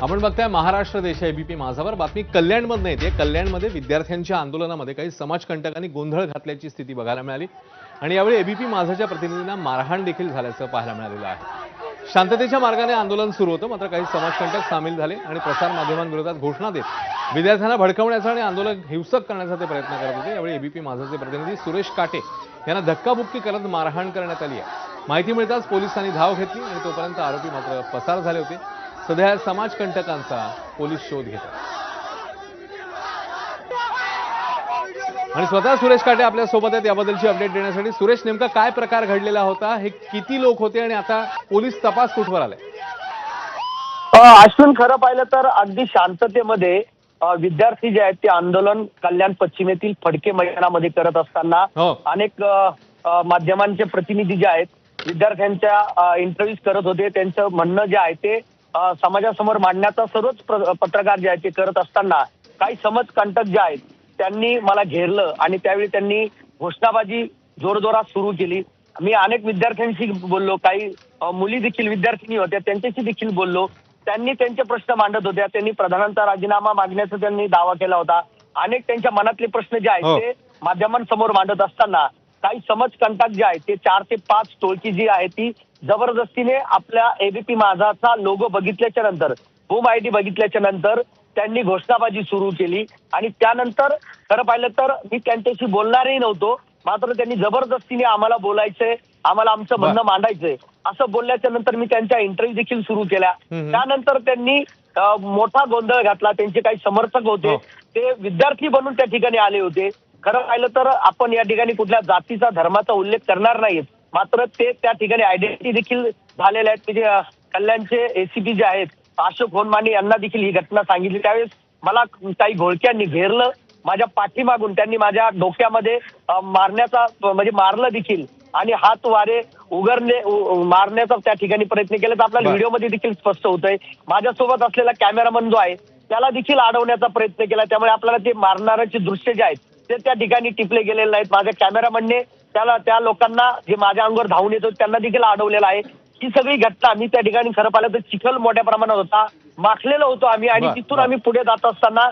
आपण बघताय महाराष्ट्र देश एबीपी माझावर बातमी कल्याणमधून येते। कल्याणमध्ये विद्यार्थ्यांच्या आंदोलनामध्ये काही समाजकंटकांनी गोंधळ घातल्याची स्थिती बघायला मिळाली आणि यावेळी एबीपी माझाच्या प्रतिनिधींना मारहाण देखील झाल्याचं पाहायला मिळालेलं आहे। शांततेच्या मार्गाने आंदोलन सुरू होतं, मात्र काही समाजकंटक सामील झाले आणि प्रसार माध्यमांविरोधात घोषणा देत विद्यार्थ्यांना भडकवण्याचा आणि आंदोलन हिंसक करण्याचा ते प्रयत्न करत होते। यावेळी एबीपी माझाचे प्रतिनिधी सुरेश काटे यांना धक्काबुक्की करत मारहाण करण्यात आली आहे। माहिती मिळताच पोलिसांनी धाव घेतली आणि तोपर्यंत आरोपी मात्र पसार झाले होते। सध्या समाजकंटकांचा पोलीस शोध घेतात आणि स्वतः सुरेश काटे आपल्या सोबत आहेत याबद्दलची अपडेट देण्यासाठी। सुरेश, नेमका काय प्रकार घडलेला होता, हे किती लोक होते आणि आता पोलीस तपास कुठवर आलाय? अश्विन, खरं पाहिलं तर अगदी शांततेमध्ये विद्यार्थी जे आहेत ते आंदोलन कल्याण पश्चिमेतील फडके मैदानामध्ये करत असताना अनेक माध्यमांचे प्रतिनिधी जे आहेत विद्यार्थ्यांच्या इंटरव्ह्यूज करत होते। त्यांचं म्हणणं जे आहे ते समाजासमोर मांडण्याचा सर्वच पत्रकार जे आहेत ते करत असताना काही समाजकंटक जे आहेत त्यांनी मला घेरलं आणि त्यावेळी त्यांनी घोषणाबाजी जोरजोरात सुरू केली। मी अनेक विद्यार्थ्यांशी बोललो, काही मुली देखील विद्यार्थिनी होत्या त्यांच्याशी देखील बोललो। त्यांनी त्यांचे प्रश्न मांडत होत्या, त्यांनी प्रधानांचा राजीनामा मागण्याचा त्यांनी दावा केला होता। अनेक त्यांच्या मनातले प्रश्न जे आहेत ते माध्यमांसमोर मांडत असताना काही समाजकंटक जे आहेत ते 4 ते 5 टोळकी जी आहे ती जबरदस्तीने आपल्या एबीपी माझाचा लोगो बघितल्याच्या नंतर, होम आयडी बघितल्याच्या नंतर त्यांनी घोषणाबाजी सुरू केली आणि त्यानंतर खरं पाहिलं तर मी त्यांच्याशी बोलणारही नव्हतो, मात्र त्यांनी जबरदस्तीने आम्हाला बोलायचंय, आम्हाला आमचं म्हणणं मांडायचंय असं बोलल्याच्या नंतर मी त्यांच्या इंटरव्ह्यू देखील सुरू केल्या। त्यानंतर त्यांनी मोठा गोंधळ घातला। त्यांचे काही समर्थक होते ते विद्यार्थी बनून त्या ठिकाणी आले होते। खरं पाहिलं तर आपण या ठिकाणी कुठल्या जातीचा धर्माचा उल्लेख करणार नाहीत, मात्र ते त्या ठिकाणी आयडेंटिटी देखील झालेले आहेत। म्हणजे कल्याणचे एसीपी जे आहेत अशोक होनमाने यांना देखील ही घटना सांगितली। त्यावेळेस मला काही घोळक्यांनी घेरलं, माझ्या पाठीमागून त्यांनी माझ्या डोक्यामध्ये मारण्याचा म्हणजे मारलं देखील आणि हात वारे उघडले मारण्याचा त्या ठिकाणी प्रयत्न केला। तर आपल्याला व्हिडिओमध्ये देखील स्पष्ट होतंय। माझ्यासोबत असलेला कॅमेरामन जो आहे त्याला देखील अडवण्याचा प्रयत्न केला, त्यामुळे आपल्याला ते मारणाऱ्याचे दृश्य जे आहेत ते त्या ठिकाणी टिपले गेलेले नाहीत। माझ्या कॅमेरामनने त्या लोकांना जे माझ्या अंगावर धावून येतो त्यांना देखील अडवलेलं आहे। ही सगळी घटना मी त्या ठिकाणी खरं पाहिलं तर चिखल मोठ्या प्रमाणात होता, माखलेलो होतो आम्ही आणि तिथून आम्ही पुढे जात असताना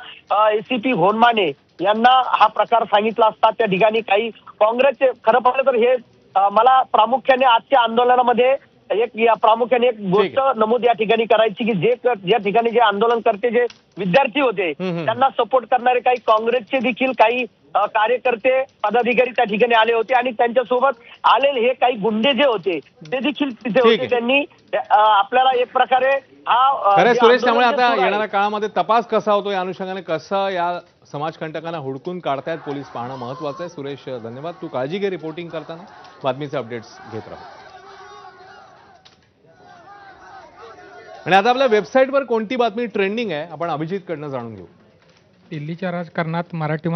एसीपी होनमाने यांना हा प्रकार सांगितला असता त्या ठिकाणी काही काँग्रेसचे खरं पाहिलं तर हे मला प्रामुख्याने आजच्या आंदोलनामध्ये प्रामुख्याने एक गोष्ट नमूद या ठिकाणी करायची की ज्या ठिकाणी जे आंदोलन करते जे विद्यार्थी होते त्यांना सपोर्ट करणारे काही काँग्रेसचे देखील काही कार्यकर्ते पदाधिकारी त्या ठिकाणी आले होते आणि त्यांच्यासोबत आलेले हे काही गुंडे जे होते ते देखील तिथे होते। त्यांनी आपल्याला एक प्रकारे खरं सुरेश, त्यामुळे आता येणाऱ्या काळामध्ये तपास कसा होतो या अनुषंगाने कसं या समाजकंटकांना हुडकून काढतायत पोलीस पाहणं महत्वाचं आहे। सुरेश, धन्यवाद। तू काळजी घे रिपोर्टिंग करताना, बातमीचे अपडेट्स घेत राहा। आणि आता आपल्या वेबसाईटवर कोणती बातमी ट्रेंडिंग आहे आपण अभिजित कडनं जाणून घेऊ। दिल्लीच्या राजकारणात मराठी